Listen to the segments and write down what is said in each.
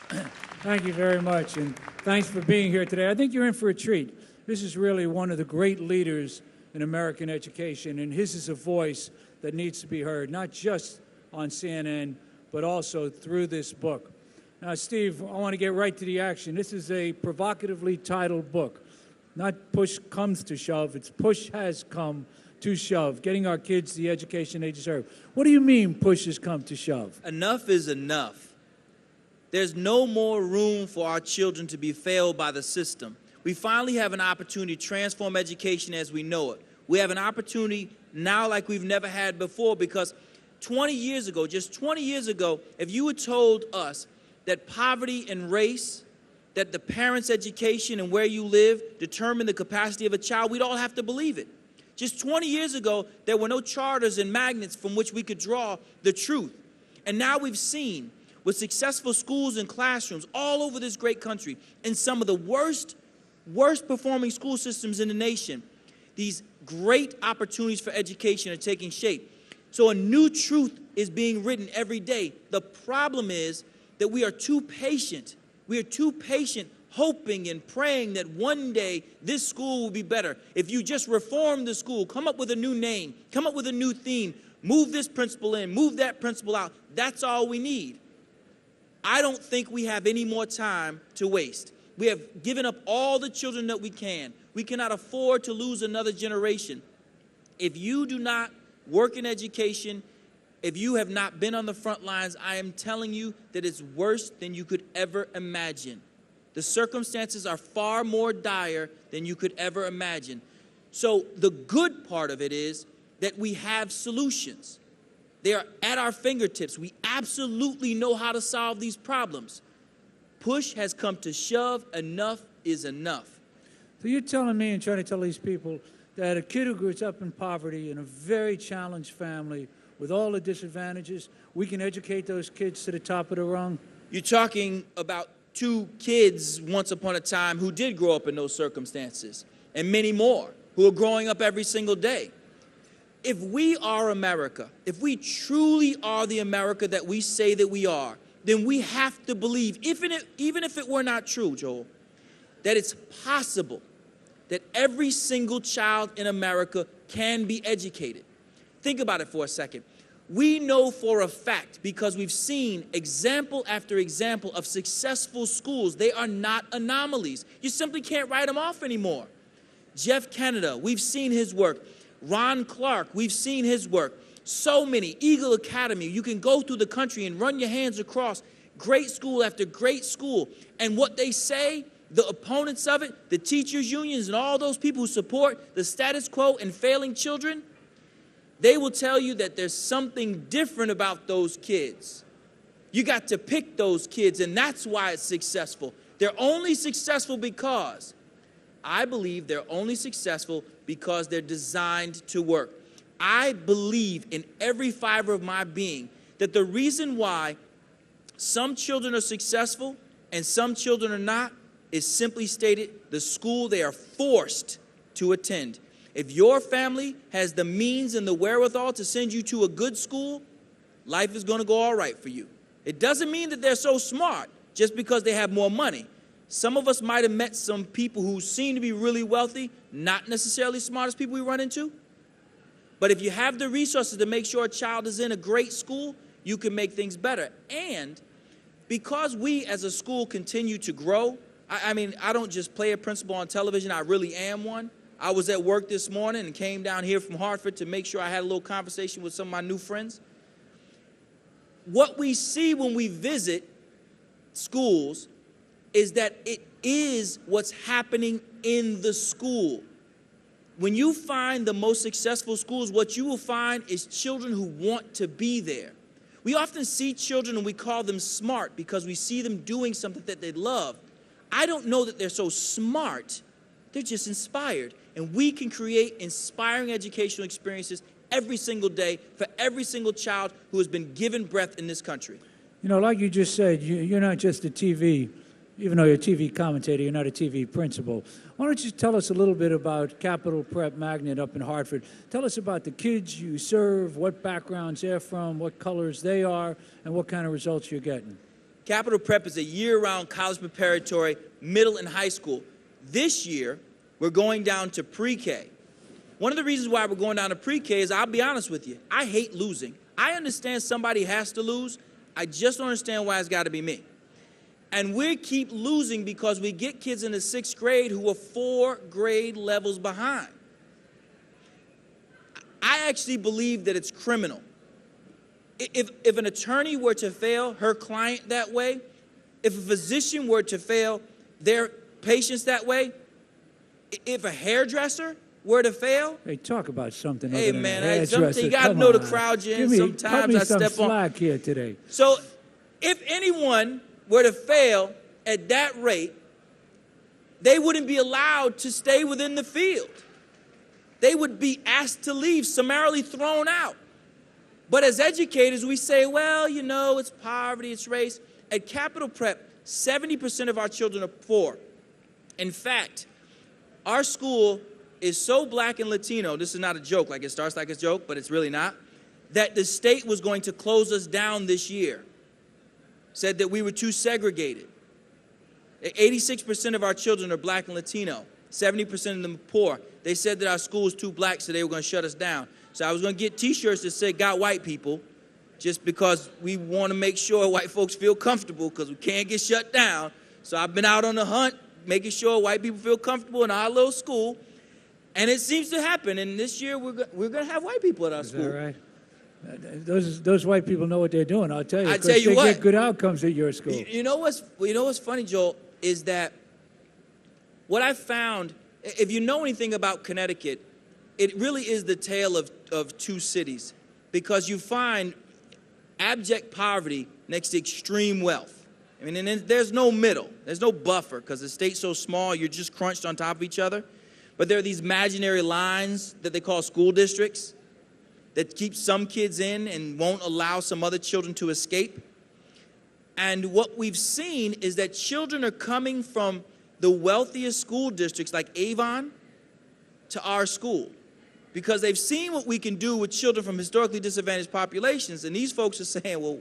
Thank you very much, and thanks for being here today. I think you're in for a treat. This is really one of the great leaders in American education, and his is a voice that needs to be heard, not just on CNN, but also through this book. Now, Steve, I want to get right to the action. This is a provocatively titled book. Not push comes to shove, it's push has come to shove, getting our kids the education they deserve. What do you mean push has come to shove? Enough is enough. There's no more room for our children to be failed by the system. We finally have an opportunity to transform education as we know it. We have an opportunity now like we've never had before, because 20 years ago, just 20 years ago, if you had told us that poverty and race, that the parents' education and where you live determine the capacity of a child, we'd all have to believe it. Just 20 years ago, there were no charters and magnets from which we could draw the truth. And now we've seen, with successful schools and classrooms all over this great country, in some of the worst performing school systems in the nation, these great opportunities for education are taking shape. So a new truth is being written every day. The problem is that we are too patient. We are too patient, hoping and praying that one day this school will be better. If you just reform the school, come up with a new name, come up with a new theme, move this principal in, move that principal out, that's all we need. I don't think we have any more time to waste. We have given up all the children that we can. We cannot afford to lose another generation. If you do not work in education, if you have not been on the front lines, I am telling you that it's worse than you could ever imagine. The circumstances are far more dire than you could ever imagine. So the good part of it is that we have solutions. They are at our fingertips. We absolutely know how to solve these problems. Push has come to shove. Enough is enough. So you're telling me and trying to tell these people that a kid who grows up in poverty in a very challenged family with all the disadvantages, we can educate those kids to the top of the rung? You're talking about two kids once upon a time who did grow up in those circumstances, and many more who are growing up every single day. If we are America, if we truly are the America that we say that we are, then we have to believe, even if it were not true, Joel, that it's possible that every single child in America can be educated. Think about it for a second. We know for a fact, because we've seen example after example of successful schools, they are not anomalies. You simply can't write them off anymore. Jeff Canada, we've seen his work. Ron Clark, we've seen his work. So many. Eagle Academy, you can go through the country and run your hands across great school after great school. And what they say, the opponents of it, the teachers' unions, and all those people who support the status quo and failing children, they will tell you that there's something different about those kids. You got to pick those kids, and that's why it's successful. They're only successful because, I believe they're only successful because they're designed to work. I believe in every fiber of my being that the reason why some children are successful and some children are not is simply stated, the school they are forced to attend. If your family has the means and the wherewithal to send you to a good school, life is going to go all right for you. It doesn't mean that they're so smart just because they have more money. Some of us might have met some people who seem to be really wealthy, not necessarily smartest people we run into. But if you have the resources to make sure a child is in a great school, you can make things better. And because we as a school continue to grow, I mean, I don't just play a principal on television, I really am one. I was at work this morning and came down here from Hartford to make sure I had a little conversation with some of my new friends. What we see when we visit schools is that it is what's happening in the school. When you find the most successful schools, what you will find is children who want to be there. We often see children and we call them smart because we see them doing something that they love. I don't know that they're so smart, they're just inspired. And we can create inspiring educational experiences every single day for every single child who has been given breath in this country. You know, like you just said, you're not just a TV, even though you're a TV commentator, you're not a TV principal. Why don't you tell us a little bit about Capital Prep Magnet up in Hartford? Tell us about the kids you serve, what backgrounds they're from, what colors they are, and what kind of results you're getting. Capital Prep is a year-round college preparatory, middle and high school. This year, we're going down to pre-K. One of the reasons why we're going down to pre-K is, I'll be honest with you, I hate losing. I understand somebody has to lose. I just don't understand why it's got to be me. And we keep losing because we get kids in the 6th grade who are 4 grade levels behind. I actually believe that it's criminal. If an attorney were to fail her client that way, if a physician were to fail their patients that way, if a hairdresser were to fail. Hey, talk about something. Hey, other man, than something you got to know the crowd you're in. Sometimes I step on. Slack here today. So if anyone were to fail at that rate, they wouldn't be allowed to stay within the field. They would be asked to leave, summarily thrown out. But as educators, we say, well, you know, it's poverty, it's race. At Capital Prep, 70% of our children are poor. In fact, our school is so black and Latino, this is not a joke, like it starts like a joke, but it's really not, that the state was going to close us down this year. Said that we were too segregated. 86% of our children are black and Latino. 70% of them are poor. They said that our school was too black, so they were going to shut us down. So I was going to get T-shirts that said, "Got white people," just because we want to make sure white folks feel comfortable because we can't get shut down. So I've been out on the hunt, making sure white people feel comfortable in our little school. And it seems to happen. And this year, we're going to have white people at our school. Is that right? Those white people know what they're doing, I'll tell you. I tell you they what, get good outcomes at your school. You know what's funny, Joel, is that what I found, if you know anything about Connecticut, it really is the tale of two cities, because you find abject poverty next to extreme wealth. I mean, and there's no middle. There's no buffer because the state's so small, you're just crunched on top of each other. But there are these imaginary lines that they call school districts that keep some kids in and won't allow some other children to escape. And what we've seen is that children are coming from the wealthiest school districts like Avon to our school because they've seen what we can do with children from historically disadvantaged populations. And these folks are saying, well,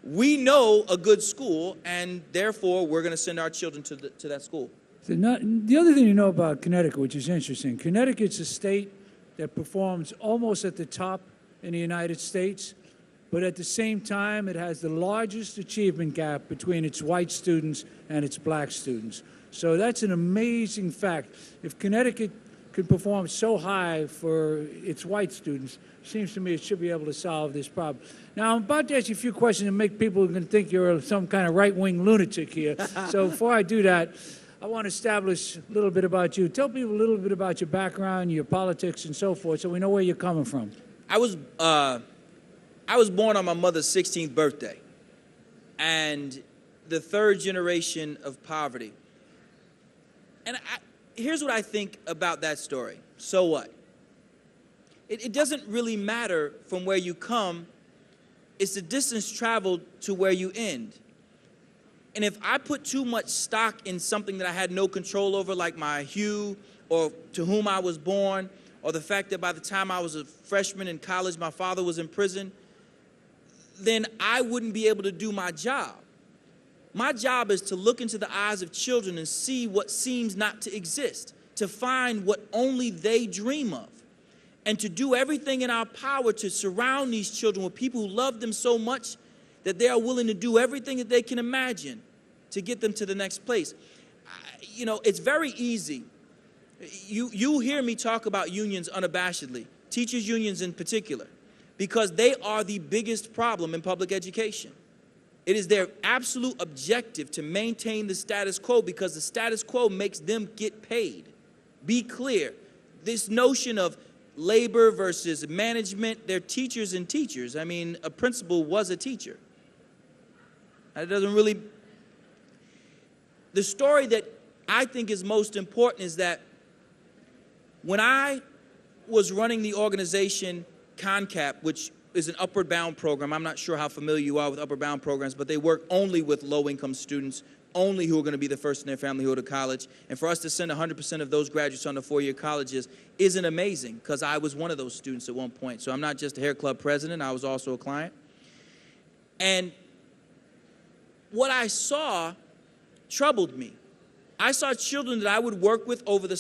we know a good school, and therefore we're going to send our children to that school. So the other thing you know about Connecticut, which is interesting, Connecticut's a state that performs almost at the top in the United States, but at the same time, it has the largest achievement gap between its white students and its black students. So that's an amazing fact. If Connecticut could perform so high for its white students, seems to me it should be able to solve this problem. Now, I'm about to ask you a few questions and make people think you're some kind of right-wing lunatic here. So before I do that, I want to establish a little bit about you. Tell people a little bit about your background, your politics, and so forth, so we know where you're coming from. I was born on my mother's 16th birthday, and the third generation of poverty. And here's what I think about that story. So what? It doesn't really matter from where you come. It's the distance traveled to where you end. And if I put too much stock in something that I had no control over, like my hue or to whom I was born, or the fact that by the time I was a freshman in college, my father was in prison, then I wouldn't be able to do my job. My job is to look into the eyes of children and see what seems not to exist, to find what only they dream of, and to do everything in our power to surround these children with people who love them so much that they are willing to do everything that they can imagine to get them to the next place. You know, it's very easy. You hear me talk about unions unabashedly, teachers' unions in particular, because they are the biggest problem in public education. It is their absolute objective to maintain the status quo because the status quo makes them get paid. Be clear. This notion of labor versus management, they're teachers and teachers. I mean, a principal was a teacher. It doesn't really... The story that I think is most important is that when I was running the organization CONCAP, which is an upward bound program, I'm not sure how familiar you are with upward bound programs, but they work only with low-income students, only who are going to be the first in their family who go to college. And for us to send 100% of those graduates on to four-year colleges isn't amazing, because I was one of those students at one point. So I'm not just a hair club president, I was also a client. And what I saw troubled me. I saw children that I would work with over the